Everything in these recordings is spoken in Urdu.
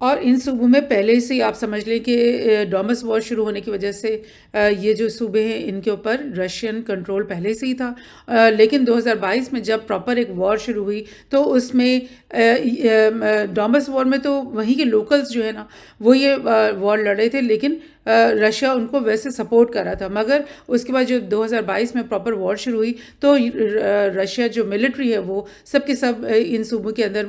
اور ان صوبوں میں پہلے سے ہی آپ سمجھ لیں کہ ڈومس وار شروع ہونے کی وجہ سے یہ جو صوبے ہیں ان کے اوپر رشین کنٹرول پہلے سے ہی تھا، لیکن 2022 میں جب پراپر ایک وار شروع ہوئی تو اس میں ڈومس وار میں تو وہیں کے لوکلز جو ہے نا وہ یہ وار لڑ رہے تھے، لیکن رشیا ان کو ویسے سپورٹ کر رہا تھا. مگر اس کے بعد جو 2022 میں پراپر وار شروع ہوئی تو رشیا جو ملٹری ہے وہ سب کے سب ان صوبوں کے اندر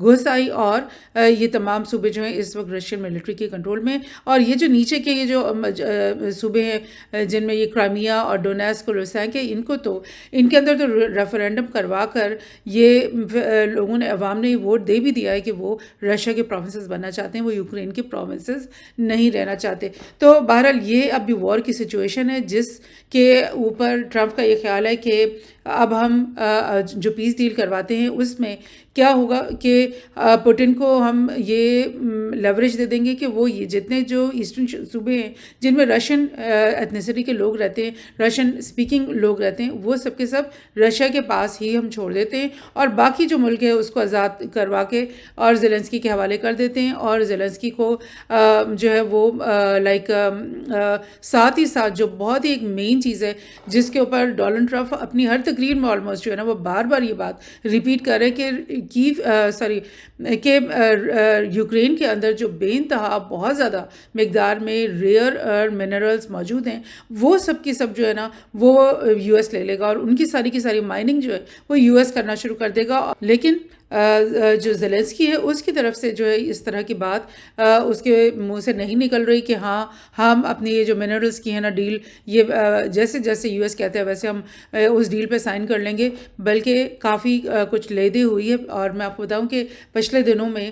گھس آئی، اور یہ تمام صوبے جو ہیں اس وقت رشین ملٹری کے کنٹرول میں. اور یہ جو نیچے کے یہ جو صوبے ہیں جن میں یہ کرائمیا اور ڈونیسک اور لوسانک ہے، ان کو تو ان کے اندر تو ریفرینڈم کروا کر یہ لوگوں نے عوام نے ووٹ دے بھی دیا ہے کہ وہ رشیا کے پروونسز بننا چاہتے ہیں، وہ یوکرین کے پروونسز نہیں رہنا چاہتے. تو بہرحال یہ اب بھی وار کی سچویشن ہے جس کے اوپر ٹرمپ کا یہ خیال ہے کہ اب ہم جو پیس ڈیل کرواتے ہیں اس میں کیا ہوگا کہ پوٹن کو ہم یہ لیوریج دے دیں گے کہ وہ یہ جتنے جو ایسٹرن صوبے ہیں جن میں رشین ایتھنیسٹی کے لوگ رہتے ہیں، رشین اسپیکنگ لوگ رہتے ہیں، وہ سب کے سب رشیا کے پاس ہی ہم چھوڑ دیتے ہیں، اور باقی جو ملک ہے اس کو آزاد کروا کے اور زیلنسکی کے حوالے کر دیتے ہیں. اور زیلنسکی کو جو ہے وہ لائک ساتھ ہی ساتھ جو بہت ہی ایک مین چیز ہے جس کے اوپر ڈونلڈ ٹرمپ اپنی ہر تقریر میں آلموسٹ جو ہے نا وہ بار بار یہ بات ریپیٹ کر رہے کہ یوکرین کے اندر جو بے انتہا بہت زیادہ مقدار میں ریئر منرلز موجود ہیں وہ سب کی سب جو ہے نا وہ یو ایس لے لے گا، اور ان کی ساری مائننگ جو ہے وہ یو ایس کرنا شروع کر دے گا. لیکن جو زیلنسکی ہے اس کی طرف سے جو ہے اس طرح کی بات اس کے منہ سے نہیں نکل رہی کہ ہاں ہم اپنی یہ جو منرلز کی ہے نا ڈیل یہ جیسے جیسے یو ایس کہتے ہیں ویسے ہم اس ڈیل پہ سائن کر لیں گے، بلکہ کافی کچھ لے دے ہوئی ہے. اور میں آپ کو بتاؤں کہ پچھلے دنوں میں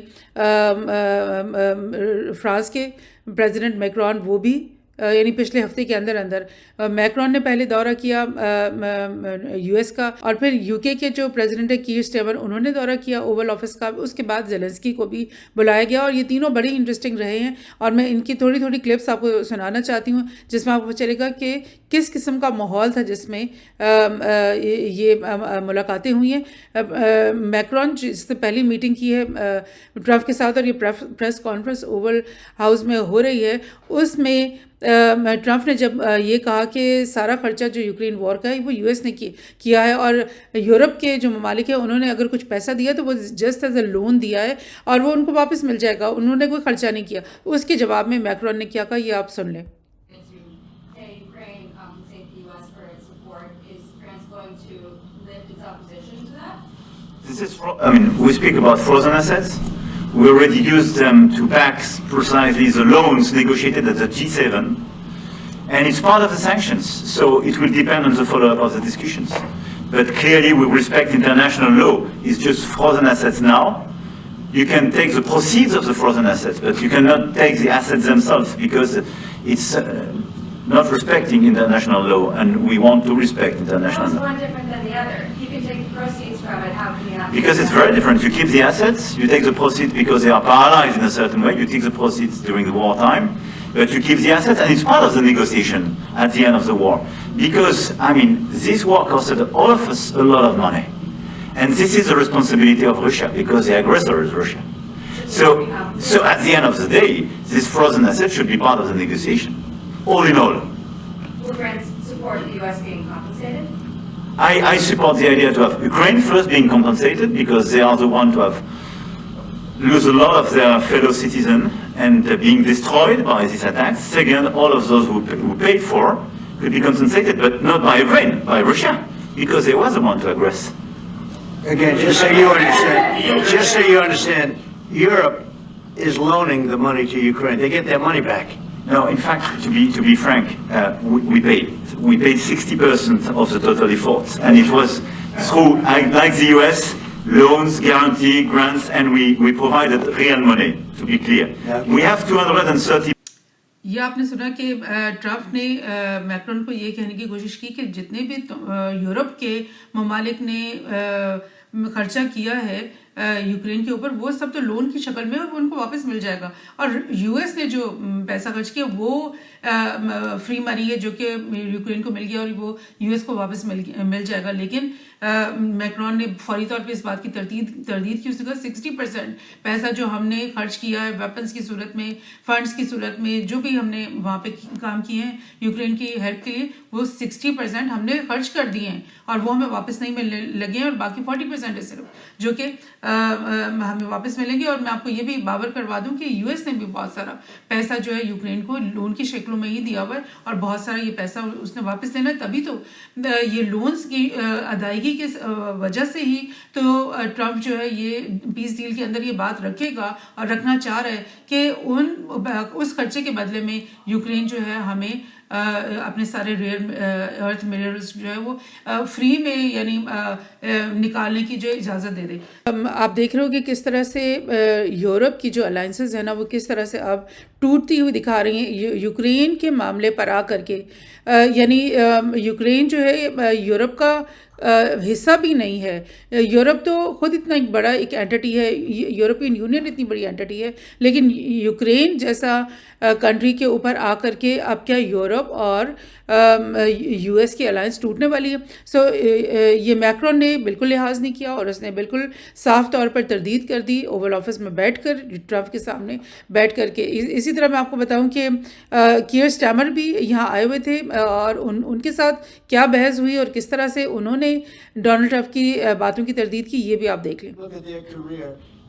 فرانس کے پریزیڈنٹ میکرون وہ بھی یعنی پچھلے ہفتے کے اندر میکرون نے پہلے دورہ کیا یو ایس کا، اور پھر یو کے جو پریزیڈنٹ ہے کیر سٹیمر انہوں نے دورہ کیا اوول آفس کا. اس کے بعد زیلنسکی کو بھی بلایا گیا، اور یہ تینوں بڑے انٹرسٹنگ رہے ہیں. اور میں ان کی تھوڑی کلپس آپ کو سنانا چاہتی ہوں جس میں آپ کو چلے گا کہ کس قسم کا ماحول تھا جس میں یہ ملاقاتیں ہوئی ہیں. میکرون جس سے پہلی میٹنگ کی ہے ٹرمپ کے ساتھ، اور یہ پریس کانفرنس اوول ہاؤس میں ہو رہی ہے، اس میں ٹرمپ نے جب یہ کہا کہ سارا خرچہ جو یوکرین وار کا ہے وہ یو ایس نے کیا ہے، اور یورپ کے جو ممالک ہیں انہوں نے اگر کچھ پیسہ دیا تو وہ جسٹ ایز اے لون دیا ہے اور وہ ان کو واپس مل جائے گا، انہوں نے کوئی خرچہ نہیں کیا. اس کے جواب میں میکرون نے کیا کہا یہ آپ سن لیں. We speak about frozen assets. We already used them to back precisely the loans negotiated at the G7, and it's part of the sanctions, so it will depend on the follow-up of the discussions. But clearly we respect international law. It's just frozen assets now. You can take the proceeds of the frozen assets, but you cannot take the assets themselves because it's not respecting international law, and we want to respect international law. How's one different than the other? You can take the proceeds from it, how can you not? Because it's very different. You keep the assets, you take the proceeds because they are paralyzed in a certain way, you take the proceeds during the wartime, but you keep the assets, and it's part of the negotiation at the end of the war. Because, this war costed all of us a lot of money. And this is the responsibility of Russia, because the aggressor is Russia. So at the end of the day, this frozen asset should be part of the negotiation. All in all. Will France support the U.S. being compensated? I support the idea to have Ukraine first being compensated, because they are the ones who have lose a lot of their fellow citizens and being destroyed by these attacks. Second, all of those who paid for could be compensated, but not by Ukraine, by Russia, because they were the one to aggress. Again, just so you understand, Europe is loaning the money to Ukraine. They get their money back. No, in fact, to be frank, we paid 60% of the total efforts, and it was through, like the US, loans, guarantee, grants, and we provided real money, to be clear. We have 230. یہ آپ نے سنا کہ ٹرمپ نے میکرون کو یہ کہنے کی کوشش کی کہ جتنے بھی یورپ کے ممالک نے خرچہ کیا ہے یوکرین کے اوپر، وہ سب تو لون کی شکل میں اور وہ ان کو واپس مل جائے گا. اور یو ایس نے جو پیسہ خرچ کیا وہ فری منی ہے جو کہ یوکرین کو مل گیا اور وہ یو ایس کو واپس مل جائے گا. لیکن میکرون نے فوری طور پہ اس بات کی تردید کی. اس نے کہا 60% پیسہ جو ہم نے خرچ کیا ہے ویپنز کی صورت میں، فنڈز کی صورت میں، جو بھی ہم نے وہاں پہ کام کیے ہیں یوکرین کی ہیلپ کے لیے، وہ 60% ہم نے خرچ کر دیے ہیں اور وہ ہمیں واپس نہیں ملنے لگے ہیں، اور باقی 40% ہے صرف جو کہ ہمیں واپس ملیں گے. اور میں آپ کو یہ بھی باور کروا دوں کہ یو ایس نے بھی بہت سارا پیسہ جو ہے یوکرین کو لون کی شکلوں میں ہی دیا ہوا ہے، اور بہت سارا یہ پیسہ اس نے واپس دینا ہے. تبھی تو یہ لونز کی ادائیگی کی وجہ سے ہی تو ٹرمپ جو ہے یہ پیس ڈیل کے اندر یہ بات رکھے گا اور رکھنا چاہ رہا ہے کہ اس خرچے کے بدلے میں یوکرین جو ہے ہمیں اپنے سارے ریئر ارتھ منرلز جو ہے وہ فری میں یعنی نکالنے کی جو اجازت دے دے. آپ دیکھ رہے ہو کہ کس طرح سے یورپ کی جو الائنسز ہیں نا وہ کس طرح سے اب ٹوٹتی ہوئی دکھا رہی ہیں یوکرین کے معاملے پر آ کر کے. یعنی یوکرین جو ہے یورپ کا حصہ بھی نہیں ہے. یورپ تو خود اتنا ایک بڑا ایک اینٹی ہے، یورپین یونین اتنی بڑی اینٹی ہے، لیکن یوکرین جیسا کنٹری کے اوپر آ کر کے اب کیا یورپ اور یو ایس کی الائنس ٹوٹنے والی ہے. سو یہ میکرون نے بالکل لحاظ نہیں کیا اور اس نے بالکل صاف طور پر تردید کر دی اوول آفس میں بیٹھ کر، ٹرمپ کے سامنے بیٹھ کر کے. اسی طرح میں آپ کو بتاؤں کہ کیئر سٹارمر بھی یہاں آئے ہوئے تھے اور ان کے ساتھ کیا بحث ہوئی اور کس طرح سے انہوں نے ڈونلڈ ٹرمپ کی باتوں کی تردید کی، یہ بھی آپ دیکھ لیں.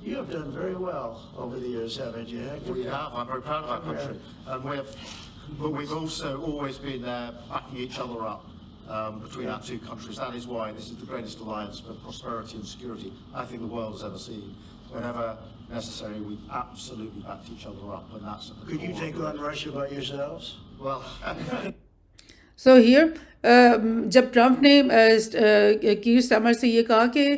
You have done very well over the years, haven't you? We have. I'm very proud of our country. But we've also always been backing each other up between our two countries. That is why this is the greatest alliance for prosperity and security I think the world has ever seen. Whenever necessary, we've absolutely backed each other up, and that's at the Could you take on Russia by yourselves? Well, so here جب ٹرمپ نے کیر سٹارمر سے یہ کہا کہ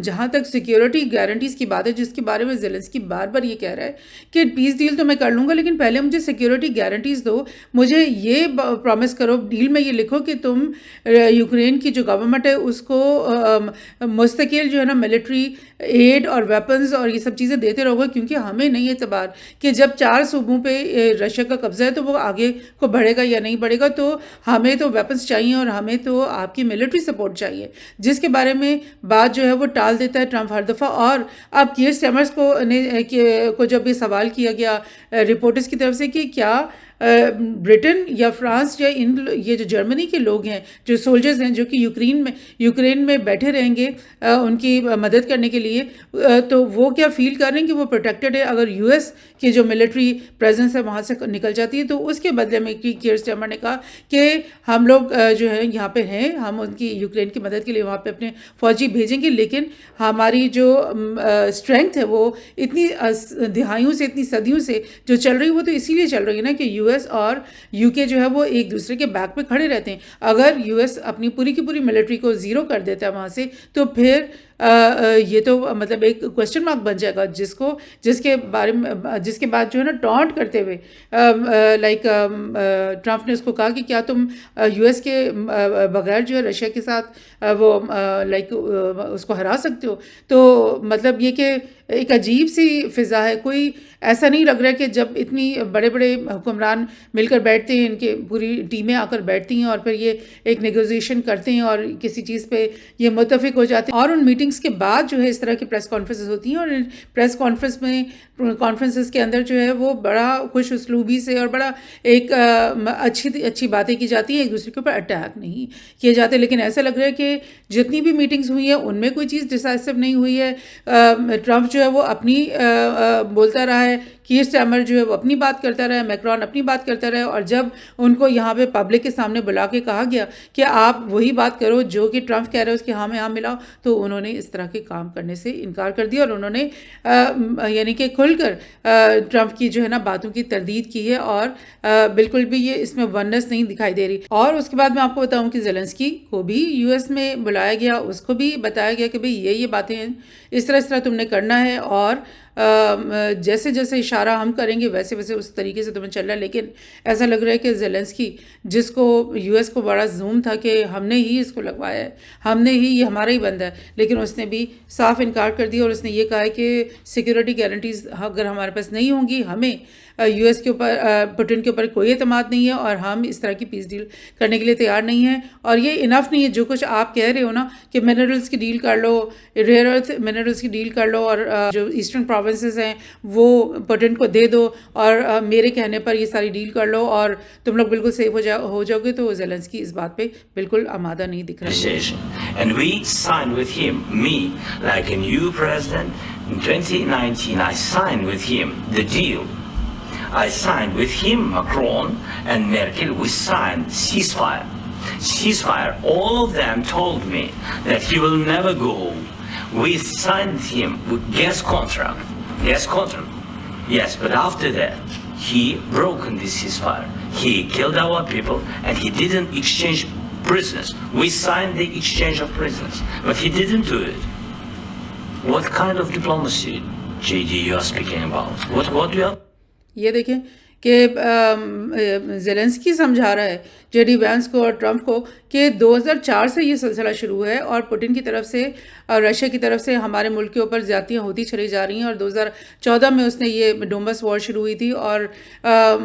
جہاں تک سیکیورٹی گارنٹیز کی بات ہے، جس کے بارے میں زیلنسکی بار بار یہ کہہ رہا ہے کہ پیس ڈیل تو میں کر لوں گا لیکن پہلے مجھے سیکیورٹی گارنٹیز دو، مجھے یہ پرومس کرو، ڈیل میں یہ لکھو کہ تم یوکرین کی جو گورنمنٹ ہے اس کو مستقل جو ہے نا ملٹری ایڈ اور ویپنز اور یہ سب چیزیں دیتے رہو گے، کیونکہ ہمیں نہیں اعتبار کہ جب 4 صوبوں پہ رشیا کا قبضہ ہے تو وہ آگے کو بڑھے گا یا نہیں بڑھے گا. تو ہمیں تو ویپنز چاہیے اور ہمیں تو آپ کی ملٹری سپورٹ چاہیے، جس کے بارے میں بات جو ہے وہ ٹال دیتا ہے ٹرمپ ہر دفعہ. اور اب کیئر سٹارمرز کو جب یہ سوال کیا گیا رپورٹرز کی طرف سے کہ کیا برٹن یا فرانس یا یہ جو جرمنی کے لوگ ہیں جو سولجرز ہیں جو کہ یوکرین میں بیٹھے رہیں گے ان کی مدد کرنے کے لیے، تو وہ کیا فیل کر رہے ہیں کہ وہ پروٹیکٹڈ ہے اگر یو ایس کی جو ملٹری پریزنس ہے وہاں سے نکل جاتی ہے. تو اس کے بدلے میں کیئر سٹارمر نے کہا کہ ہم لوگ جو ہے یہاں پہ ہیں، ہم ان کی یوکرین کی مدد کے لیے وہاں پہ اپنے فوجی بھیجیں گے، لیکن ہماری جو اسٹرینتھ ہے وہ اتنی دہائیوں سے اتنی صدیوں سے جو چل رہی وہ تو اسی لیے چل رہی ہے نا کہ یو ایس اور یو کے جو ہے وہ ایک دوسرے کے بیک پہ کھڑے رہتے ہیں. اگر یو ایس اپنی پوری کی پوری ملٹری کو زیرو کر دیتا ہے وہاں سے تو پھر یہ تو مطلب ایک کوشچن مارک بن جائے گا جس کے بعد جو ہے نا ٹانٹ کرتے ہوئے لائک ٹرمپ نے اس کو کہا کہ کیا تم یو ایس کے بغیر جو ہے رشیا کے ساتھ وہ لائک اس کو ہرا سکتے ہو. تو مطلب یہ کہ ایک عجیب سی فضا ہے. کوئی ایسا نہیں لگ رہا کہ جب اتنی بڑے بڑے حکمران مل کر بیٹھتے ہیں، ان کے پوری ٹیمیں آ کر بیٹھتی ہیں اور پھر یہ ایک نیگوزیشن کرتے ہیں اور کسی چیز پہ یہ متفق ہو جاتے ہیں، اور ان میٹنگز کے بعد جو ہے اس طرح کی پریس کانفرنسز ہوتی ہیں، اور پریس کانفرنسز کے اندر جو ہے وہ بڑا خوش اسلوبی سے اور بڑا ایک اچھی باتیں کی جاتی ہیں، ایک دوسرے کے اوپر اٹیک نہیں کیے جاتے. لیکن ایسا لگ رہا ہے کہ جتنی بھی میٹنگز ہوئی ہیں ان میں کوئی چیز ڈیسائسو نہیں ہوئی ہے. ٹرمپ جو ہے وہ اپنی بولتا رہا ہے، کیئر سٹارمر جو ہے وہ اپنی بات کرتا رہا ہے، میکرون اپنی بات کرتا رہا ہے، اور جب ان کو یہاں پہ پبلک کے سامنے بلا کے کہا گیا کہ آپ وہی بات کرو جو کہ ٹرمپ کہہ رہے ہیں اس کے ہاں میں ہاں ملاؤ، تو انہوں نے اس طرح کے کام کرنے سے انکار کر دیا اور انہوں نے یعنی کہ کھل کر ٹرمپ کی جو ہے نا باتوں کی تردید کی ہے، اور بالکل بھی یہ اس میں وننس نہیں دکھائی دے رہی. اور اس کے بعد میں آپ کو بتاؤں کہ زیلنسکی کو بھی یو ایس میں بلایا گیا، اس کو بھی بتایا گیا کہ بھئی یہ باتیں اس طرح تم نے کرنا ہے، اور جیسے جیسے اشارہ ہم کریں گے ویسے ویسے اس طریقے سے تمہیں چلنا ہے. لیکن ایسا لگ رہا ہے کہ زیلنسکی جس کو یو ایس کو بڑا زوم تھا کہ ہم نے ہی اس کو لگوایا ہے, ہم نے ہی, یہ ہمارا ہی بندہ ہے, لیکن اس نے بھی صاف انکار کر دیا اور اس نے یہ کہا ہے کہ سیکیورٹی گارنٹیز اگر ہمارے پاس نہیں ہوں گی, ہمیں یو ایس کے اوپر, پوٹن کے اوپر کوئی اعتماد نہیں ہے اور ہم اس طرح کی پیس ڈیل کرنے کے لیے تیار نہیں ہیں. اور یہ انف نہیں ہے جو کچھ آپ کہہ رہے ہو نا کہ منرلس کی ڈیل کر لو, ریئر ارتھ منرلس کی ڈیل کر لو اور جو ایسٹرن پروونسز ہیں وہ پوٹن کو دے دو اور میرے کہنے پر یہ ساری ڈیل کر لو اور تم لوگ بالکل سیف ہو جاؤ گے. تو زیلنسکی اس بات پہ بالکل آمادہ نہیں دکھ رہا ہے. And we signed with him, me, like a new president. In 2019, I signed with him the deal. I signed with him, Macron and Merkel, we signed ceasefire. Ceasefire, all of them told me that he will never go. We signed him with gas contract. Yes, but after that, he broken this ceasefire. He killed our people and he didn't exchange prisoners. We signed the exchange of prisoners, but he didn't do it. What kind of diplomacy, JD, you are speaking about? What you are? یہ دیکھیں کہ زیلنسکی سمجھا رہا ہے جے ڈی وینس کو اور ٹرمپ کو کہ 2004 سے یہ سلسلہ شروع ہے اور پوٹن کی طرف سے اور رشیا کی طرف سے ہمارے ملک کے اوپر زیادتیاں ہوتی چلی جا رہی ہیں. اور 2014 میں اس نے یہ ڈونبس وار شروع ہوئی تھی اور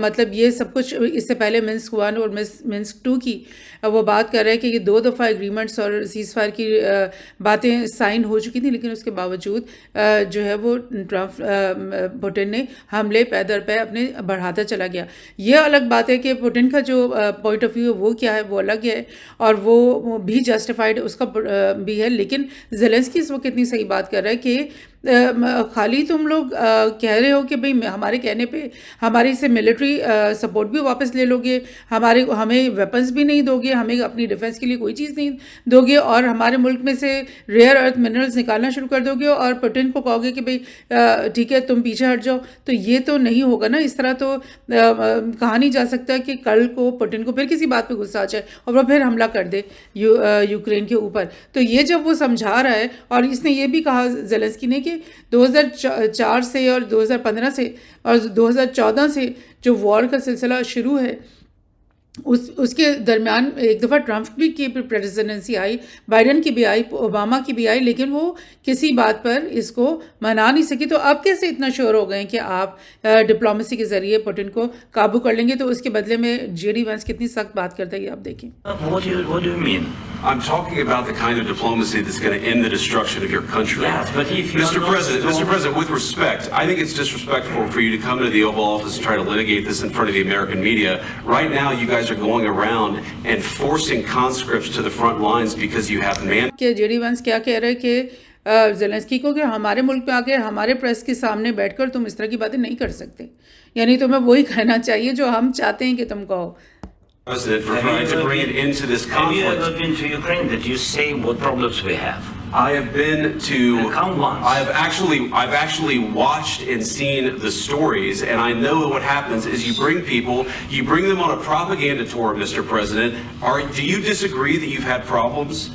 مطلب یہ سب کچھ اس سے پہلے منسک 1 اور منسک 2 کی وہ بات کر رہے ہیں کہ یہ 2 دفعہ ایگریمنٹس اور سیز فائر کی باتیں سائن ہو چکی تھیں, لیکن اس کے باوجود جو ہے وہ ٹرمپ پوٹن نے حملے پے در پے اپنے بڑھاتا چلا گیا. یہ الگ بات ہے کہ پوٹن کا جو پوائنٹ آف ویو وہ کیا ہے وہ الگ ہے اور وہ بھی جسٹیفائڈ اس کا بھی ہے. لیکن زیلنسکی اس وقت اتنی صحیح بات کر رہا ہے کہ خالی تم لوگ کہہ رہے ہو کہ بھئی ہمارے کہنے پہ ہماری سے ملٹری سپورٹ بھی واپس لے لو گے, ہمیں ویپنز بھی نہیں دو گے, ہمیں اپنی ڈیفنس کے لیے کوئی چیز نہیں دو گے اور ہمارے ملک میں سے ریئر ارتھ منرلز نکالنا شروع کر دو گے اور پوٹن کو کہو گے کہ بھئی ٹھیک ہے تم پیچھے ہٹ جاؤ. تو یہ تو نہیں ہوگا نا. اس طرح تو کہا نہیں جا سکتا کہ کل کو پوٹن کو پھر کسی بات پہ غصہ آ جائے اور وہ پھر حملہ کر دے یوکرین کے اوپر. تو یہ جب وہ سمجھا رہا ہے اور اس نے یہ بھی کہا زیلنسکی نے کہ 2004 سے اور 2015 سے اور 2014 سے جو وار کا سلسلہ شروع ہے اس کے درمیان ایک دفعہ ٹرمپ بھی کی پریزیڈنسی آئی, بائیڈن کی بھی آئی, اوباما کی بھی آئی, لیکن وہ کسی بات پر اس کو منا نہیں سکی. تو اب کیسے اتنا شور ہو گئے کہ آپ ڈپلومیسی کے ذریعے پوٹن کو قابو کر لیں گے؟ تو اس کے بدلے میں جے ڈی وینس کتنی سخت بات کرتا ہے یہ آپ دیکھیں. What do you mean? I'm talking about the kind of diplomacy that's going to end the destruction of your country. Yes, but if you Mr. President, with respect, I think it's disrespectful for you to come into the Oval Office and try to litigate this in front of the American media. Right now, you guys are going around and forcing conscripts to the front lines because you have کہ جے ڈی وینس کیا کہہ رہے کہ زیلنسکی کو کہ ہمارے ملک میں آ کے ہمارے پریس کے سامنے بیٹھ کر تم اس طرح کی باتیں نہیں کر سکتے, یعنی تمہیں وہی کہنا چاہیے جو ہم چاہتے ہیں کہ تم کہو. President for trying to bring it into this conflict. Have you ever been to Ukraine that you say what problems we have? I have been to. Come once. I've actually watched and seen the stories, and I know what happens is you bring them on a propaganda tour, Mr. President. Do you disagree that you've had problems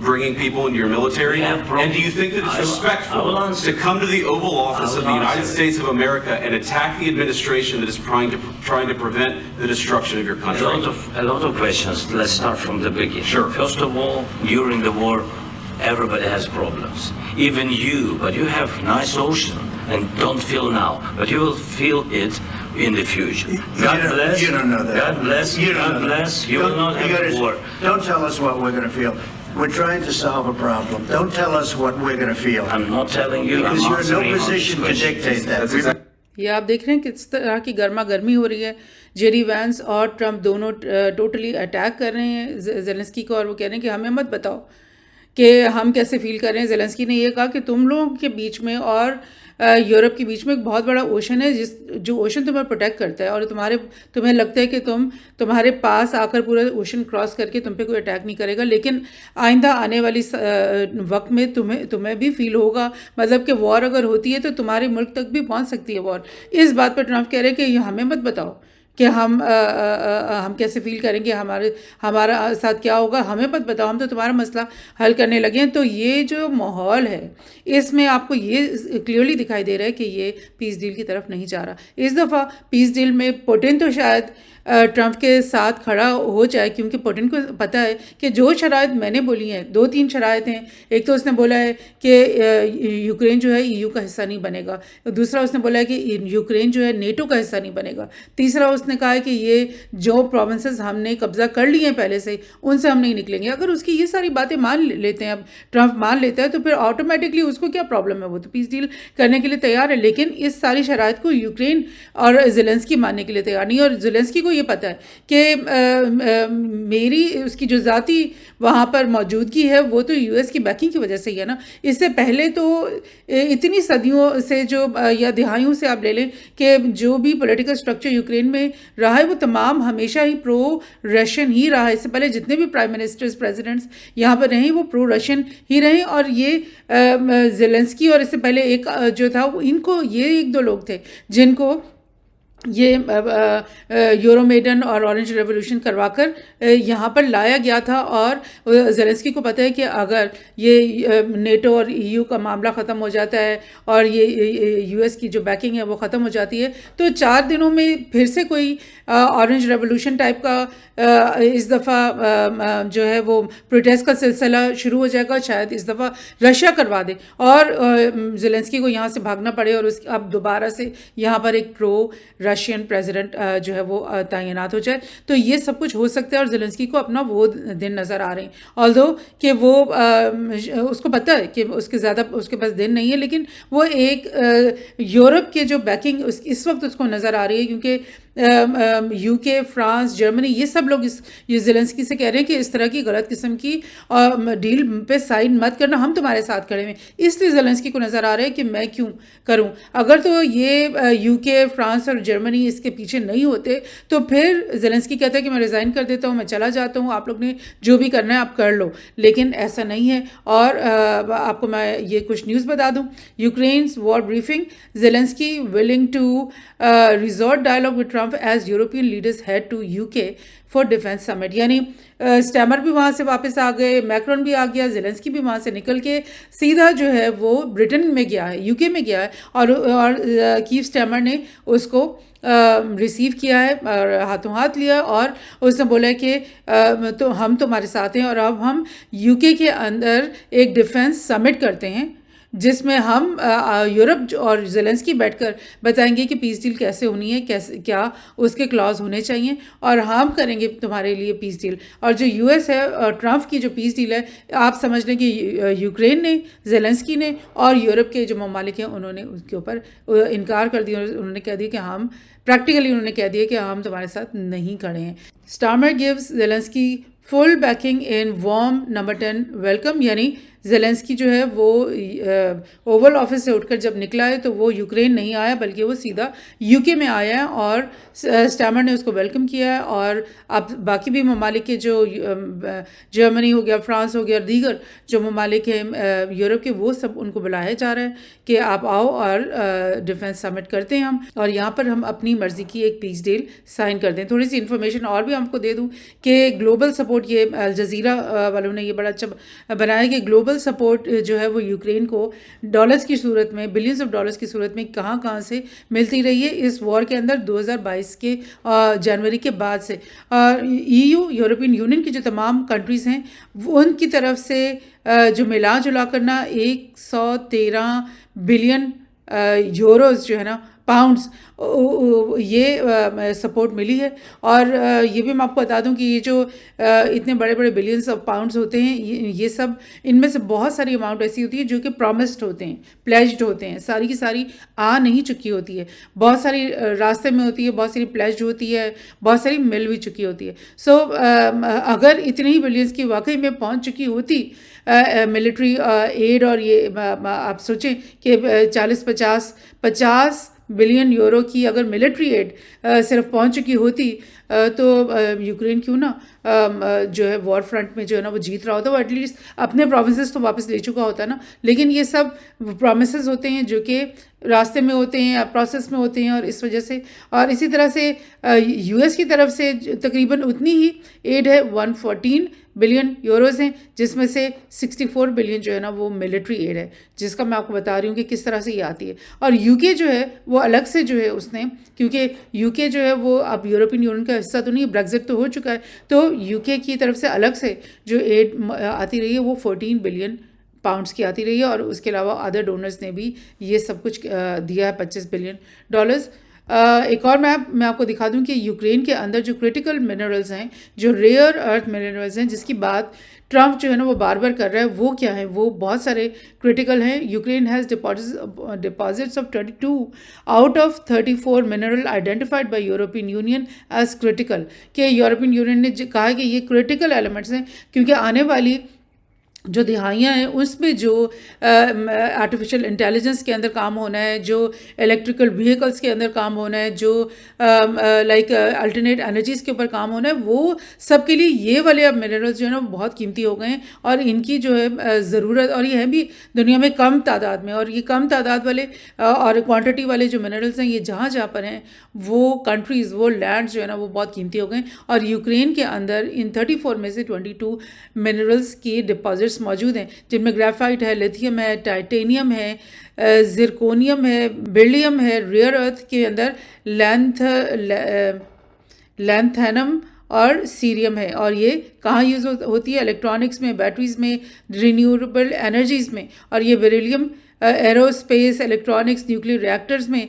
bringing people into your military? And do you think that it's respectful to come to the Oval Office of the United States of America and attack the administration that is trying to prevent the destruction of your country? A lot of questions. Let's start from the beginning. Sure. First of all, during the war, everybody has problems. Even you, but you have nice ocean and don't feel now, but you will feel it in the future. God bless. You don't know that. God bless. God bless. You will not have war. Don't tell us what we're going to feel. We're trying to solve a problem. Don't tell us what we're going to feel. I'm not telling you. Because I'm you're in no answering position to dictate that. یہ آپ دیکھ رہے ہیں کس طرح کی گرما گرمی ہو رہی ہے. جے ڈی وینس اور ٹرمپ دونوں ٹوٹلی اٹیک کر رہے ہیں زیلنسکی کو اور وہ کہہ رہے ہیں کہ ہمیں مت بتاؤ کہ ہم کیسے فیل کر رہے ہیں. زیلنسکی نے یہ کہا کہ تم لوگوں کے بیچ میں اور یورپ کے بیچ میں ایک بہت بڑا اوشن ہے جو اوشن تمہیں پروٹیکٹ کرتا ہے اور تمہیں لگتا ہے کہ تمہارے پاس آ کر پورا اوشن کراس کر کے تم پہ کوئی اٹیک نہیں کرے گا, لیکن آئندہ آنے والی وقت میں تمہیں بھی فیل ہوگا, مطلب کہ وار اگر ہوتی ہے تو تمہارے ملک تک بھی پہنچ سکتی ہے وار. اس بات پر ٹرمپ کہہ رہے ہیں کہ ہمیں مت بتاؤ کہ ہم کیسے فیل کریں گے, ہمارا ساتھ کیا ہوگا, ہمیں بتاؤ, ہم تو تمہارا مسئلہ حل کرنے لگے ہیں. تو یہ جو ماحول ہے اس میں آپ کو یہ کلیئرلی دکھائی دے رہا ہے کہ یہ پیس ڈیل کی طرف نہیں جا رہا. اس دفعہ پیس ڈیل میں پوٹن تو شاید ٹرمپ کے ساتھ کھڑا ہو جائے, کیونکہ پوٹن کو پتہ ہے کہ جو شرائط میں نے بولی ہیں, 2-3 شرائط ہیں. ایک تو اس نے بولا ہے کہ یوکرین جو ہے EU کا حصہ نہیں بنے گا, دوسرا اس نے بولا ہے کہ یوکرین جو ہے نیٹو کا حصہ نہیں بنے گا, تیسرا اس نے کہا ہے کہ یہ جو پروونسز ہم نے قبضہ کر لی ہیں پہلے سے ان سے ہم نہیں نکلیں گے. اگر اس کی یہ ساری باتیں مان لیتے ہیں, اب ٹرمپ مان لیتا ہے, تو پھر آٹومیٹکلی اس کو کیا پرابلم ہے, وہ تو پیس ڈیل کرنے کے لیے تیار ہے. لیکن اس ساری شرائط کو یوکرین اور زیلنسکی ماننے کے لیے تیار نہیں, اور زیلنسکی کو یہ پتہ ہے کہ میری اس کی جو ذاتی وہاں پر موجودگی ہے وہ تو US کی بیکنگ کی وجہ سے ہی ہے نا. اس سے پہلے تو اتنی صدیوں سے جو یا دہائیوں سے آپ لے لیں کہ جو بھی پولیٹیکل اسٹرکچر یوکرین میں رہا ہے وہ تمام ہمیشہ ہی پرو رشین ہی رہا ہے. اس سے پہلے جتنے بھی پرائم منسٹرز, پریزیڈنٹس یہاں پر رہیں وہ پرو رشین ہی رہیں. اور یہ زیلنسکی اور اس سے پہلے ایک جو تھا ان کو, یہ 1-2 لوگ تھے جن کو یہ یورو میڈن اور اورنج ریولوشن کروا کر یہاں پر لایا گیا تھا. اور زیلنسکی کو پتہ ہے کہ اگر یہ نیٹو اور EU کا معاملہ ختم ہو جاتا ہے اور یہ US کی جو بیکنگ ہے وہ ختم ہو جاتی ہے, تو 4 دنوں میں پھر سے کوئی اورنج ریولوشن ٹائپ کا اس دفعہ جو ہے وہ پروٹیسٹ کا سلسلہ شروع ہو جائے گا. شاید اس دفعہ رشیا کروا دے اور زیلنسکی کو یہاں سے بھاگنا پڑے اور اب دوبارہ سے یہاں پر ایک پرو رشین پریزیڈنٹ جو ہے وہ تعینات ہو جائے. تو یہ سب کچھ ہو سکتا ہے اور زیلنسکی کو اپنا وہ دن نظر آ رہے ہیں, آلدو کہ وہ اس کو پتہ ہے کہ اس کے پاس دن نہیں ہے, لیکن وہ ایک یورپ کے جو بیکنگ اس وقت اس کو نظر آ رہی ہے, کیونکہ UK, فرانس, جرمنی, یہ سب لوگ یہ زیلنسکی سے کہہ رہے ہیں کہ اس طرح کی غلط قسم کی ڈیل پہ سائن مت کرنا, ہم تمہارے ساتھ کھڑے ہیں. اس لیے زیلنسکی کو نظر آ رہا ہے کہ میں کیوں کروں. اگر تو یہ UK, فرانس اور جرمنی اس کے پیچھے نہیں ہوتے تو پھر زیلنسکی کہتا ہے کہ میں ریزائن کر دیتا ہوں, میں چلا جاتا ہوں, آپ لوگ نے جو بھی کرنا ہے آپ کر لو. لیکن ایسا نہیں ہے. اور آپ کو میں یہ کچھ نیوز بتا دوں. Ukraine's war briefing, Zelensky willing to resort dialogue with Trump as European leaders head to UK for defense summit. یعنی اسٹیمر بھی وہاں سے واپس آ گئے, میکرون بھی آ گیا, زیلنسکی بھی وہاں سے نکل کے سیدھا جو ہے وہ برٹن میں گیا ہے, UK میں گیا ہے, اور کیف اسٹیمر نے اس کو ریسیو کیا ہے اور ہاتھوں ہاتھ لیا, اور اس نے بولا کہ تو ہم تمہارے ساتھ ہیں, اور اب ہم UK کے اندر ایک ڈیفنس سمٹ کرتے ہیں جس میں ہم یورپ اور زیلنسکی بیٹھ کر بتائیں گے کہ پیس ڈیل کیسے ہونی ہے, کیا اس کے کلاز ہونے چاہیے, اور ہم کریں گے تمہارے لیے پیس ڈیل. اور جو US ہے اور ٹرمپ کی جو پیس ڈیل ہے, آپ سمجھ لیں کہ یوکرین نے, زیلنسکی نے اور یورپ کے جو ممالک ہیں انہوں نے اس کے اوپر انکار کر دیا, اور انہوں نے کہہ دیا کہ ہم پریکٹیکلی انہوں نے کہہ دیا کہ ہم تمہارے ساتھ نہیں کھڑے ہیں. اسٹارمر گیوز زیلنسکی فل بیکنگ ان وارم نمبر 10 ویلکم. یعنی زیلنسکی جو ہے وہ اوول آفس سے اٹھ کر جب نکلا ہے تو وہ یوکرین نہیں آیا بلکہ وہ سیدھا UK میں آیا ہے, اور اسٹیمر نے اس کو ویلکم کیا ہے. اور اب باقی بھی ممالک کے جو جرمنی ہو گیا, فرانس ہو گیا, اور دیگر جو ممالک ہیں یورپ کے, وہ سب ان کو بلایا جا رہا ہے کہ آپ آؤ اور ڈیفنس سمٹ کرتے ہیں ہم, اور یہاں پر ہم اپنی مرضی کی ایک پیس ڈیل سائن کر دیں. تھوڑی سی انفارمیشن اور بھی ہم کو دے دوں کہ گلوبل سپورٹ, یہ الجزیرہ والوں نے یہ بڑا اچھا بنایا کہ گلوبل سپورٹ جو ہے وہ یوکرین کو ڈالرز کی صورت میں, بلینز آف ڈالرز کی صورت میں کہاں سے ملتی رہی ہے اس وار کے اندر 2022 کے جنوری کے بعد سے. EU یورپین یونین کی جو تمام کنٹریز ہیں ان کی طرف سے جو ملا جلا کرنا 113 بلین یوروز جو ہے نا, پاؤنڈز, یہ سپورٹ ملی ہے. اور یہ بھی میں آپ کو بتا دوں کہ یہ جو اتنے بڑے بڑے بلینس آف پاؤنڈز ہوتے ہیں, یہ سب ان میں سے بہت ساری اماؤنٹ ایسی ہوتی ہے جو کہ پرومسڈ ہوتے ہیں, پلیجڈ ہوتے ہیں, ساری کی ساری آ نہیں چکی ہوتی ہے, بہت ساری راستے میں ہوتی ہے, بہت ساری پلیجڈ ہوتی ہے, بہت ساری مل بھی چکی ہوتی ہے. سو اگر اتنے ہی بلینس کی واقعی میں پہنچ چکی ہوتی ملٹری ایڈ, اور یہ آپ سوچیں کہ 40-50 بلین یورو کی اگر ملٹری ایڈ صرف پہنچ چکی ہوتی تو یوکرین کیوں نا جو ہے وار فرنٹ میں جو ہے نا وہ جیت رہا ہوتا ہے، وہ ایٹ لیسٹ اپنے پروونسز تو واپس لے چکا ہوتا ہے نا. لیکن یہ سب پرومسز ہوتے ہیں جو کہ راستے میں ہوتے ہیں یا پروسیس میں ہوتے ہیں، اور اس وجہ سے اور اسی طرح سے یو ایس کی طرف سے تقریباً اتنی ہی ایڈ ہے، 114 بلین یوروز ہیں، جس میں سے 64 بلین جو ہے نا وہ ملٹری ایڈ ہے، جس کا میں آپ کو بتا رہی ہوں کہ کس طرح سے یہ آتی ہے. اور یو کے جو ہے وہ الگ سے جو ہے اس نے، کیونکہ یو کے جو ہے وہ اب یورپین یونین کا حصہ تو نہیں، بریگزٹ تو ہو چکا ہے، تو یو کے کی طرف سے الگ سے جو ایڈ آتی رہی ہے وہ 14 بلین پاؤنڈس کی آتی رہی ہے، اور اس کے علاوہ ادر ڈونرز نے بھی یہ سب کچھ دیا ہے، 25 بلین ڈالرز. ایک اور میں آپ کو دکھا دوں کہ یوکرین کے اندر جو کرٹیکل منرلز ہیں، جو ریئر ارتھ منرلز ہیں، جس کی بات ٹرمپ جو ہے نا وہ بار بار کر رہا ہے، وہ کیا ہیں؟ وہ بہت سارے کرٹیکل ہیں. Ukraine has deposits of 22 out of 34 mineral identified by European union as critical, کہ یورپین یونین نے کہا کہ یہ کرٹیکل ایلیمنٹس ہیں، کیونکہ آنے والی جو دہائیاں ہیں اس میں جو آرٹیفیشیل انٹیلیجنس کے اندر کام ہونا ہے، جو الیکٹریکل وہیکلس کے اندر کام ہونا ہے، جو لائک الٹرنیٹ انرجیز کے اوپر کام ہونا ہے، وہ سب کے لیے یہ والے اب منرلز جو ہے نا وہ بہت قیمتی ہو گئے ہیں، اور ان کی جو ہے ضرورت، اور یہ ہے بھی دنیا میں کم تعداد میں، اور یہ کم تعداد والے اور کوانٹٹی والے جو منرلز ہیں یہ جہاں پر ہیں وہ کنٹریز، وہ لینڈز جو ہے نا وہ بہت قیمتی ہو گئے ہیں. اور یوکرین کے اندر ان 34 میں سے 22 منرلز کی ڈپازٹ موجود ہیں، جن میں گریفائٹ ہے، لیتھیم ہے، ٹائٹینیم ہے، زرکونیم ہے، بیرلیم ہے، ریئر ارتھ کے اندر لینتھینم اور سیریم ہے. اور یہ کہاں یوز ہوتی ہے؟ الیکٹرانکس میں، بیٹریز میں، رینیویبل انرجیز میں. اور یہ بیریلیم arrow space, electronics, nuclear reactors میں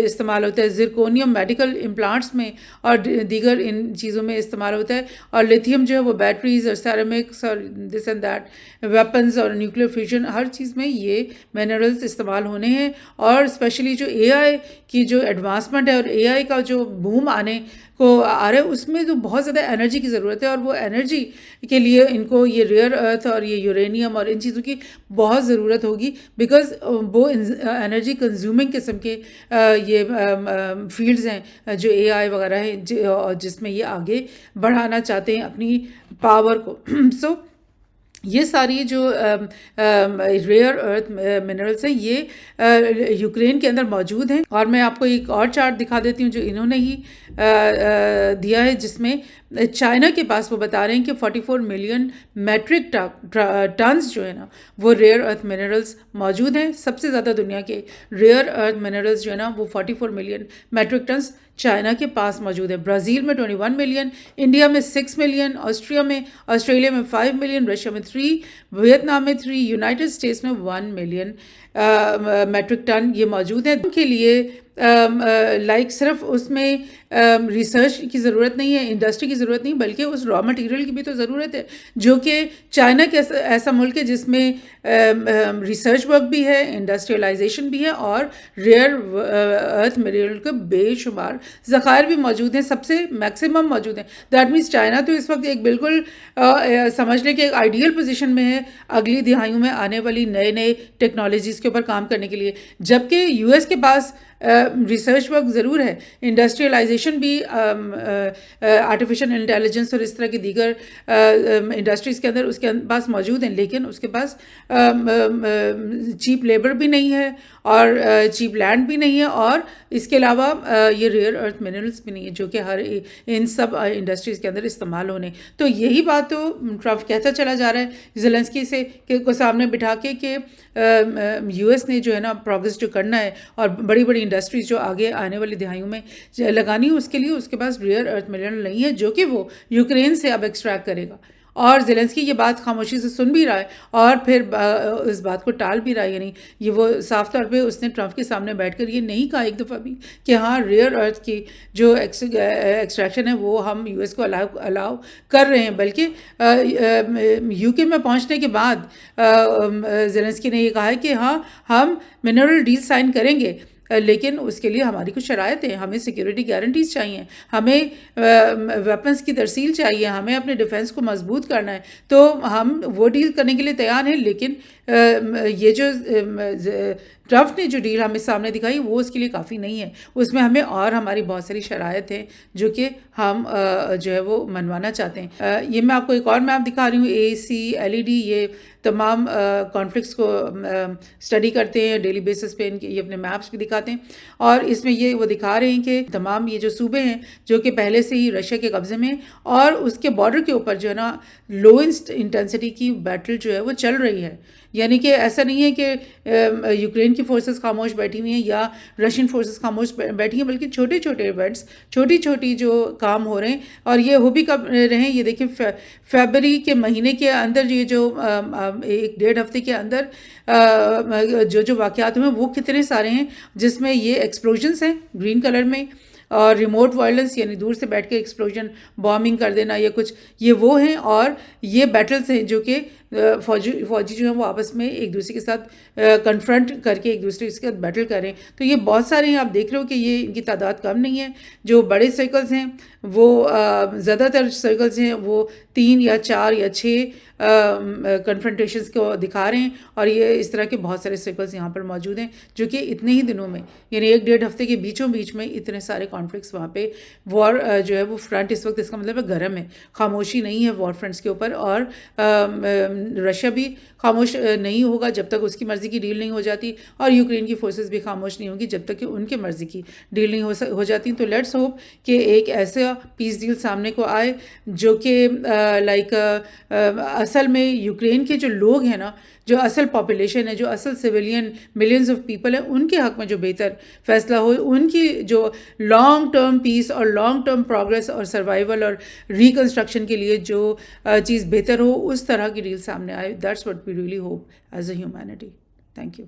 استعمال ہوتا ہے. زرکونیم میڈیکل امپلانٹس میں اور دیگر ان چیزوں میں استعمال ہوتا ہے. اور لیتھیم جو ہے وہ بیٹریز اور سیرامکس اور دس اینڈ دیٹ، ویپنز اور نیوکلیئر فیوژن، ہر چیز میں یہ منرلز استعمال ہونے ہیں. اور اسپیشلی جو اے آئی کی جو ایڈوانسمنٹ ہے اور اے آئی کا جو بوم آنے کو آ رہا ہے، اس میں تو بہت زیادہ انرجی کی ضرورت ہے، اور وہ انرجی کے لیے ان کو یہ ریئر ارتھ اور یہ یورینیم اور ان چیزوں کی بہت ضرورت ہوگی، بیکاز وہ انرجی کنزیومنگ قسم کے یہ فیلڈز ہیں جو اے آئی وغیرہ ہیں، جس میں یہ آگے بڑھانا چاہتے ہیں اپنی پاور کو. سو یہ ساری جو ریئر ارتھ منرلس ہیں یہ یوکرین کے اندر موجود ہیں. اور میں آپ کو ایک اور چارٹ دکھا دیتی ہوں جو انہوں نے ہی دیا ہے، جس میں چائنا کے پاس وہ بتا رہے ہیں کہ 44 ملین میٹرک ٹنز جو ہے نا وہ ریئر ارتھ منرلز موجود ہیں. سب سے زیادہ دنیا کے ریئر ارتھ منرلز جو ہے نا وہ 44 ملین میٹرک ٹنز چائنا کے پاس موجود ہے. برازیل میں 21 ملین، انڈیا میں 6 ملین، آسٹریلیا میں 5 ملین، رشیا میں 3، ویتنام میں 3، یونائٹڈ اسٹیٹس میں 1 ملین میٹرک ٹن یہ موجود ہے. کے لیے لائک صرف اس میں ریسرچ کی ضرورت نہیں ہے، انڈسٹری کی ضرورت نہیں، بلکہ اس را مٹیریل کی بھی تو ضرورت ہے، جو کہ چائنا کے ایسا ملک ہے جس میں ریسرچ ورک بھی ہے، انڈسٹریلائزیشن بھی ہے، اور ریئر ارتھ مٹیریل کے بے شمار ذخائر بھی موجود ہیں، سب سے میکسیمم موجود ہیں. دیٹ مینس چائنا تو اس وقت ایک بالکل سمجھ لیں کہ ایک آئیڈیل پوزیشن میں ہے اگلی دہائیوں میں آنے والی نئے ٹیکنالوجیز کے اوپر کام کرنے کے لیے. جبکہ یو ایس کے پاس ریسرچ ورک ضرور ہے، انڈسٹریلائزیشن بھی آرٹیفیشیل انٹیلیجنس اور اس طرح کی دیگر انڈسٹریز کے اندر اس کے پاس موجود ہیں، لیکن اس کے پاس چیپ لیبر بھی نہیں ہے اور چیپ لینڈ بھی نہیں ہے، اور اس کے علاوہ یہ ریئر ارتھ منرلز بھی نہیں ہے جو کہ ہر ان سب انڈسٹریز کے اندر استعمال ہونے. تو یہی بات تو ٹرمپ کہتا چلا جا رہا ہے زیلنسکی سے کو سامنے بٹھا کے کہ یو ایس نے جو ہے نا پروگریس جو کرنا ہے اور بڑی بڑی انڈسٹریز جو آگے آنے والی دہائیوں میں لگانی ہے، اس کے لیے اس کے پاس ریئر ارتھ منرل نہیں ہے جو کہ وہ یوکرین سے اب ایکسٹریکٹ کرے گا. اور زیلنسکی یہ بات خاموشی سے سن بھی رہا ہے اور پھر اس بات کو ٹال بھی رہا ہے. یعنی یہ وہ صاف طور پہ اس نے ٹرمپ کے سامنے بیٹھ کر یہ نہیں کہا ایک دفعہ بھی کہ ہاں ریئر ارتھ کی جو ایکسٹریکشن ہے وہ ہم یو ایس کو الاؤ کر رہے ہیں، بلکہ یو کے میں پہنچنے کے بعد زیلنسکی نے یہ کہا ہے کہ ہاں ہم منرل ڈیل سائن کریں گے لیکن اس کے لیے ہماری کچھ شرائط ہیں. ہمیں سیکیورٹی گارنٹیز چاہیے, ہمیں ویپنز کی ترسیل چاہیے, ہمیں اپنے ڈیفنس کو مضبوط کرنا ہے. تو ہم وہ ڈیل کرنے کے لیے تیار ہیں, لیکن یہ جو ٹرمپ نے جو ڈیل ہمیں سامنے دکھائی وہ اس کے لیے کافی نہیں ہے. اس میں ہمیں اور ہماری بہت ساری شرائط ہیں جو کہ ہم جو ہے وہ منوانا چاہتے ہیں. یہ میں آپ کو ایک اور میپ دکھا رہی ہوں, ACLED, یہ تمام کانفلکٹس کو اسٹڈی کرتے ہیں ڈیلی بیسس پہ, ان کے یہ اپنے میپس بھی دکھاتے ہیں, اور اس میں یہ وہ دکھا رہے ہیں کہ تمام یہ جو صوبے ہیں جو کہ پہلے سے ہی رشیا کے قبضے میں, اور اس کے بارڈر کے اوپر جو ہے نا لو انٹینسٹی کی بیٹل جو ہے وہ چل رہی ہے. یعنی کہ ایسا نہیں ہے کہ یوکرین کی فورسز خاموش بیٹھی ہوئی ہیں یا رشین فورسز خاموش بیٹھی ہیں, بلکہ چھوٹے چھوٹے ایونٹس, چھوٹی چھوٹی جو کام ہو رہے ہیں, اور یہ ہو بھی کب رہے ہیں. یہ دیکھیں فیبرری کے مہینے کے اندر یہ جو 1-1.5 ہفتے کے اندر جو واقعات ہوئے ہیں وہ کتنے سارے ہیں, جس میں یہ ایکسپلوژنس ہیں گرین کلر میں, اور ریموٹ وائلنس یعنی دور سے بیٹھ کے ایکسپلوژن بامبنگ کر دینا یا کچھ, یہ وہ ہیں. اور یہ بیٹلز ہیں جو کہ فوجی جو ہیں وہ آپس میں ایک دوسرے کے ساتھ کنفرنٹ کر کے ایک دوسرے کے ساتھ بیٹل کریں. تو یہ بہت سارے ہیں, آپ دیکھ رہے ہو کہ یہ ان کی تعداد کم نہیں ہے. جو بڑے سرکلز ہیں وہ زیادہ تر سرکلز ہیں وہ 3 یا 4 یا 6 کنفرنٹیشنز کو دکھا رہے ہیں, اور یہ اس طرح کے بہت سارے سرکلز یہاں پر موجود ہیں جو کہ اتنے ہی دنوں میں یعنی 1-1.5 ہفتے کے بیچوں بیچ میں اتنے سارے کانفلکٹس وہاں پہ وار جو ہے وہ فرنٹ اس وقت, اس کا مطلب ہے گرم ہے, خاموشی نہیں ہے وار فرنٹس کے اوپر. اور رشیا بھی خاموش نہیں ہوگا جب تک اس کی مرضی کی ڈیل نہیں ہو جاتی, اور یوکرین کی فورسز بھی خاموش نہیں ہوگی جب تک کہ ان کے مرضی کی ڈیل نہیں ہو جاتی. تو لیٹس ہوپ کہ ایک ایسا پیس ڈیل سامنے کو آئے جو کہ لائک اصل میں یوکرین کے جو لوگ ہیں نا, جو اصل پاپولیشن ہے, جو اصل سویلین ملینز آف پیپل ہیں, ان کے حق میں جو بہتر فیصلہ ہو, ان کی جو لانگ ٹرم پیس اور لانگ ٹرم پروگریس اور سروائیول اور ریکنسٹرکشن کے لیے جو چیز بہتر ہو, اس طرح کی ڈیل سامنے آئے. That's what we really hope as a humanity. Thank you.